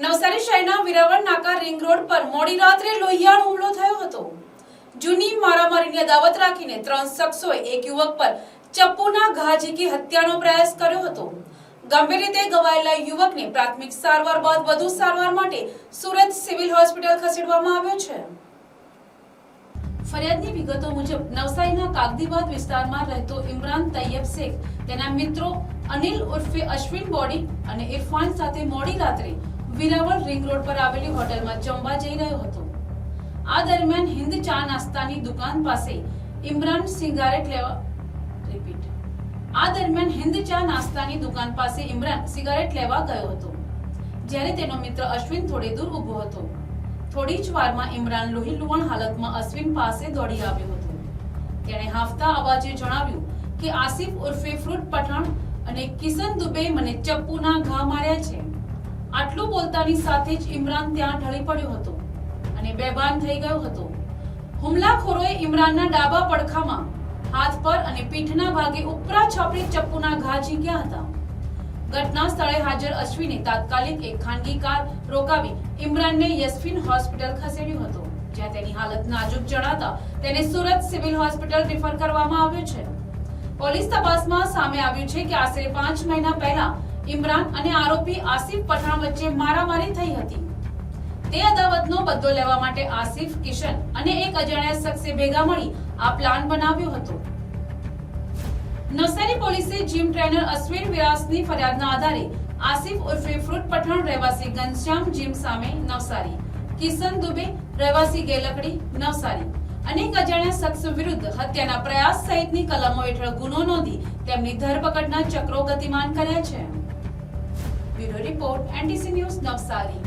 નવસારી શહેરના વિરાવળ નાકા ring road પર મોડી રાત્રે લોહિયાળ હુમલો થયો હતો। જૂની મારામારીની અદાવત રાખીને 3 શખ્સોએ એક યુવક પર ચપ્પુના ઘા ઝીકી હત્યાનો પ્રયાસ કર્યો હતો। ગંભીર રીતે ઘવાયેલા યુવકને પ્રાથમિક સારવાર બાદ વધુ સારવાર માટે સુરત સિવિલ હોસ્પિટલ ખસેડવામાં આવ્યો છે। ફરિયાદની વિગતો મુજબ નવસારીના કાગદીબાદ વિસ્તારમાં રહેતો ઇમરાન તૈયબ શેખ તેના મિત્રો અનિલ ઉર્ફે અશ્વિન બોડી અને ઇરફાન સાથે મોડી રાત્રે વિરાવળ રિંગ રોડ પર આવેલી હોટલમાં જમવા જઈ રહ્યો હતો। આ દરમિયાન હિન્દ ચા નાસ્તાની દુકાન પાસે ઇમરાન સિગારેટ લેવા ગયો હતો, જ્યારે તેનો મિત્ર અશ્વિન થોડે દૂર ઊભો હતો। થોડી જ વારમાં ઇમરાન લોહીલુહાણ હાલતમાં અશ્વિન પાસે દોડી આવ્યો હતો। તેણે હાંફતા અવાજે જણાવ્યું કે આસિફ ઉર્ફે ફ્રૂટ પઠાણ અને કિશન દુબે મને ચપ્પુના ઘા માર્યા છે। આટલું બોલતાની સાથે જ ઇમરાન ત્યાં ઢળી પડ્યો હતો અને બેભાન થઈ ગયો હતો। હુમલાખોરોએ ઇમરાનના ડાબા પડખામાં, હાથ પર અને પીઠના ભાગે ઉપરા છાપરી ચપ્પુના ઘા ઝીક્યા હતા। ઘટના સ્થળે હાજર અશ્વિને તાત્કાલિક એક ખાનગી કાર રોકાવી ઇમરાનને યશવીન હોસ્પિટલ ખસેડ્યો હતો, જ્યાં તેની હાલત નાજુક જણાતા તેને સુરત સિવિલ હોસ્પિટલ રિફર કરવામાં આવ્યો છે। પોલીસ તપાસમાં સામે આવ્યું છે કે આશરે 5 મહિના પહેલા ઇમરાન અને આરોપી આસિફ પઠાણ વચ્ચે મારામારી થઈ હતી। તે અદાવતનો બદલો લેવા માટે આસિફ, કિશન અને એક અજાણ્યા શખ્સે ભેગા મળી આ પ્લાન બનાવ્યો હતો। નવસારી પોલીસે જીમ ટ્રેનર અશ્વિન વિરાસની ફરિયાદના આધારે આસિફ ઉર્ફે ફ્રૂટ પઠાણ રહેવાસી ઘનશ્યામ જીમ સામે નવસારી, કિશન દુબે રહેવાસી ગેલકડી નવસારી અને એક અજાણ્યા શખ્સ વિરુદ્ધ હત્યાના પ્રયાસ સહિતની કલમો હેઠળ ગુનો નોંધી તેમની ધરપકડના ચક્રો ગતિમાન કર્યા છે। Bureau report, NTC news, Navsari.